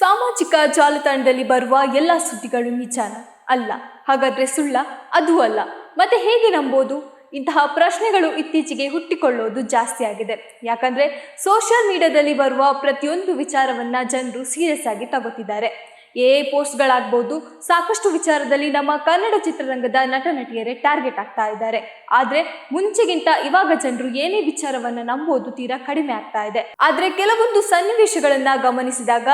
ಸಾಮಾಜಿಕ ಜಾಲತಾಣದಲ್ಲಿ ಬರುವ ಎಲ್ಲ ಸುದ್ದಿಗಳು ನಿಜಾನ? ಅಲ್ಲ. ಹಾಗಾದ್ರೆ ಸುಳ್ಳ? ಅದು ಅಲ್ಲ. ಮತ್ತೆ ಹೇಗೆ ನಂಬೋದು? ಇಂತಹ ಪ್ರಶ್ನೆಗಳು ಇತ್ತೀಚೆಗೆ ಹುಟ್ಟಿಕೊಳ್ಳೋದು ಜಾಸ್ತಿ ಆಗಿದೆ. ಯಾಕಂದ್ರೆ ಸೋಷಿಯಲ್ ಮೀಡಿಯಾದಲ್ಲಿ ಬರುವ ಪ್ರತಿಯೊಂದು ವಿಚಾರವನ್ನ ಜನರು ಸೀರಿಯಸ್ ಆಗಿ ತಗೋತಿದ್ದಾರೆ. ಪೋಸ್ಟ್ಗಳಾಗ್ಬೋದು, ಸಾಕಷ್ಟು ವಿಚಾರದಲ್ಲಿ ನಮ್ಮ ಕನ್ನಡ ಚಿತ್ರರಂಗದ ನಟ ನಟಿಯರೇ ಟಾರ್ಗೆಟ್ ಆಗ್ತಾ ಇದ್ದಾರೆ. ಆದ್ರೆ ಮುಂಚೆಗಿಂತ ಇವಾಗ ಜನರು ಏನೇ ವಿಚಾರವನ್ನ ನಂಬೋದು ತೀರಾ ಕಡಿಮೆ ಆಗ್ತಾ ಇದೆ. ಆದ್ರೆ ಕೆಲವೊಂದು ಸನ್ನಿವೇಶಗಳನ್ನ ಗಮನಿಸಿದಾಗ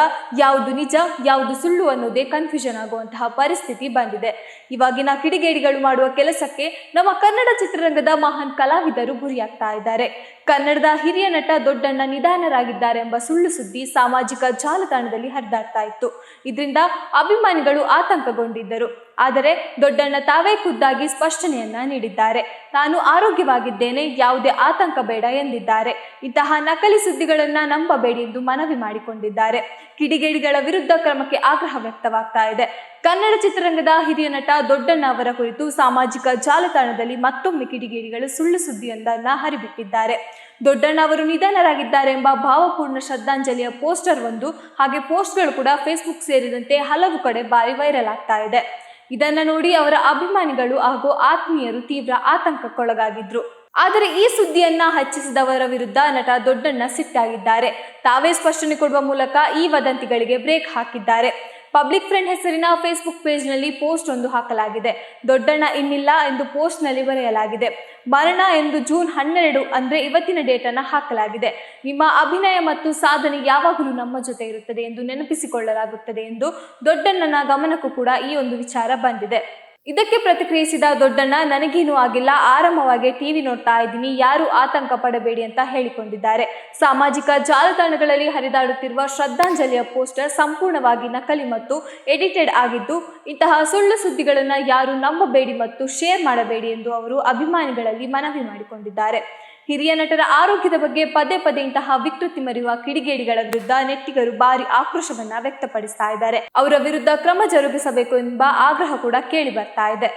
ಯಾವುದು ನಿಜ ಯಾವುದು ಸುಳ್ಳು ಅನ್ನೋದೇ ಕನ್ಫ್ಯೂಷನ್ ಆಗುವಂತಹ ಪರಿಸ್ಥಿತಿ ಬಂದಿದೆ. ಇವಾಗಿನ ಕಿಡಿಗೇಡಿಗಳು ಮಾಡುವ ಕೆಲಸಕ್ಕೆ ನಮ್ಮ ಕನ್ನಡ ಚಿತ್ರರಂಗದ ಮಹಾನ್ ಕಲಾವಿದರು ಗುರಿಯಾಗ್ತಾ ಇದ್ದಾರೆ. ಕನ್ನಡದ ಹಿರಿಯ ನಟ ದೊಡ್ಡಣ್ಣ ನಿಧನರಾಗಿದ್ದಾರೆ ಎಂಬ ಸುಳ್ಳು ಸುದ್ದಿ ಸಾಮಾಜಿಕ ಜಾಲತಾಣದಲ್ಲಿ ಹರಿದಾಡ್ತಾ ಇತ್ತು. ಇದರಿಂದ ಅಭಿಮಾನಿಗಳು ಆತಂಕಗೊಂಡಿದ್ದರು. ಆದರೆ ದೊಡ್ಡಣ್ಣ ತಾವೇ ಖುದ್ದಾಗಿ ಸ್ಪಷ್ಟನೆಯನ್ನ ನೀಡಿದ್ದಾರೆ. ನಾನು ಆರೋಗ್ಯವಾಗಿದ್ದೇನೆ, ಯಾವುದೇ ಆತಂಕ ಬೇಡ ಎಂದಿದ್ದಾರೆ. ಇಂತಹ ನಕಲಿ ಸುದ್ದಿಗಳನ್ನ ನಂಬಬೇಡಿ ಎಂದು ಮನವಿ ಮಾಡಿಕೊಂಡಿದ್ದಾರೆ. ಕಿಡಿಗೇಡಿಗಳ ವಿರುದ್ಧ ಕ್ರಮಕ್ಕೆ ಆಗ್ರಹ ವ್ಯಕ್ತವಾಗ್ತಾ ಇದೆ. ಕನ್ನಡ ಚಿತ್ರರಂಗದ ಹಿರಿಯ ನಟ ದೊಡ್ಡಣ್ಣ ಅವರ ಕುರಿತು ಸಾಮಾಜಿಕ ಜಾಲತಾಣದಲ್ಲಿ ಮತ್ತೊಮ್ಮೆ ಕಿಡಿಗೇಡಿಗಳು ಸುಳ್ಳು ಸುದ್ದಿಯೊಂದನ್ನ ಹರಿಬಿಟ್ಟಿದ್ದಾರೆ. ದೊಡ್ಡಣ್ಣ ಅವರು ನಿಧನರಾಗಿದ್ದಾರೆ ಎಂಬ ಭಾವಪೂರ್ಣ ಶ್ರದ್ಧಾಂಜಲಿಯ ಪೋಸ್ಟರ್ ಒಂದು ಹಾಗೆ ಪೋಸ್ಟ್ಗಳು ಕೂಡ ಫೇಸ್ಬುಕ್ ಸೇರಿದಂತೆ ಹಲವು ಕಡೆ ಭಾರಿ ವೈರಲ್ ಆಗ್ತಾ ಇದೆ. ಇದನ್ನ ನೋಡಿ ಅವರ ಅಭಿಮಾನಿಗಳು ಹಾಗೂ ಆತ್ಮೀಯರು ತೀವ್ರ ಆತಂಕಕ್ಕೊಳಗಾಗಿದ್ರು. ಆದರೆ ಈ ಸುದ್ದಿಯನ್ನ ಹಚ್ಚಿಸಿದವರ ವಿರುದ್ಧ ನಟ ದೊಡ್ಡಣ್ಣ ಸಿಟ್ಟಾಗಿದ್ದಾರೆ. ತಾವೇ ಸ್ಪಷ್ಟನೆ ಕೊಡುವ ಮೂಲಕ ಈ ವದಂತಿಗಳಿಗೆ ಬ್ರೇಕ್ ಹಾಕಿದ್ದಾರೆ. ಪಬ್ಲಿಕ್ ಫ್ರೆಂಡ್ ಹೆಸರಿನ ಫೇಸ್ಬುಕ್ ಪೇಜ್ನಲ್ಲಿ ಪೋಸ್ಟ್ ಒಂದು ಹಾಕಲಾಗಿದೆ. ದೊಡ್ಡಣ್ಣ ಇನ್ನಿಲ್ಲ ಎಂದು ಪೋಸ್ಟ್ನಲ್ಲಿ ಬರೆಯಲಾಗಿದೆ. ಮರಣ ಎಂದು ಜೂನ್ 12 ಅಂದ್ರೆ ಇವತ್ತಿನ ಡೇಟನ್ನು ಹಾಕಲಾಗಿದೆ. ನಿಮ್ಮ ಅಭಿನಯ ಮತ್ತು ಸಾಧನೆ ಯಾವಾಗಲೂ ನಮ್ಮ ಜೊತೆ ಇರುತ್ತದೆ ಎಂದು ನೆನಪಿಸಿಕೊಳ್ಳಲಾಗುತ್ತದೆ ಎಂದು ದೊಡ್ಡಣ್ಣನ ಗಮನಕ್ಕೂ ಕೂಡ ಈ ಒಂದು ವಿಚಾರ ಬಂದಿದೆ. ಇದಕ್ಕೆ ಪ್ರತಿಕ್ರಿಯಿಸಿದ ದೊಡ್ಡಣ್ಣ, ನನಗೇನೂ ಆಗಿಲ್ಲ, ಆರಾಮವಾಗಿ ಟಿವಿ ನೋಡ್ತಾ ಇದ್ದೀನಿ, ಯಾರು ಆತಂಕ ಪಡಬೇಡಿ ಅಂತ ಹೇಳಿಕೊಂಡಿದ್ದಾರೆ. ಸಾಮಾಜಿಕ ಜಾಲತಾಣಗಳಲ್ಲಿ ಹರಿದಾಡುತ್ತಿರುವ ಶ್ರದ್ಧಾಂಜಲಿಯ ಪೋಸ್ಟರ್ ಸಂಪೂರ್ಣವಾಗಿ ನಕಲಿ ಮತ್ತು ಎಡಿಟೆಡ್ ಆಗಿದ್ದು, ಇಂತಹ ಸುಳ್ಳು ಸುದ್ದಿಗಳನ್ನು ಯಾರು ನಂಬಬೇಡಿ ಮತ್ತು ಶೇರ್ ಮಾಡಬೇಡಿ ಎಂದು ಅವರು ಅಭಿಮಾನಿಗಳಲ್ಲಿ ಮನವಿ ಮಾಡಿಕೊಂಡಿದ್ದಾರೆ. ಹಿರಿಯ ನಟರ ಆರೋಗ್ಯದ ಬಗ್ಗೆ ಪದೇ ಪದೇ ಇಂತಹ ವಿಕೃತಿ ಮೆರೆಯುವ ಕಿಡಿಗೇಡಿಗಳ ವಿರುದ್ಧ ನೆಟ್ಟಿಗರು ಭಾರಿ ಆಕ್ರೋಶವನ್ನ ವ್ಯಕ್ತಪಡಿಸ್ತಾ ಇದ್ದಾರೆ. ಅವರ ವಿರುದ್ಧ ಕ್ರಮ ಜರುಗಿಸಬೇಕು ಎಂಬ ಆಗ್ರಹ ಕೂಡ ಕೇಳಿ ಬರ್ತಾ ಇದೆ.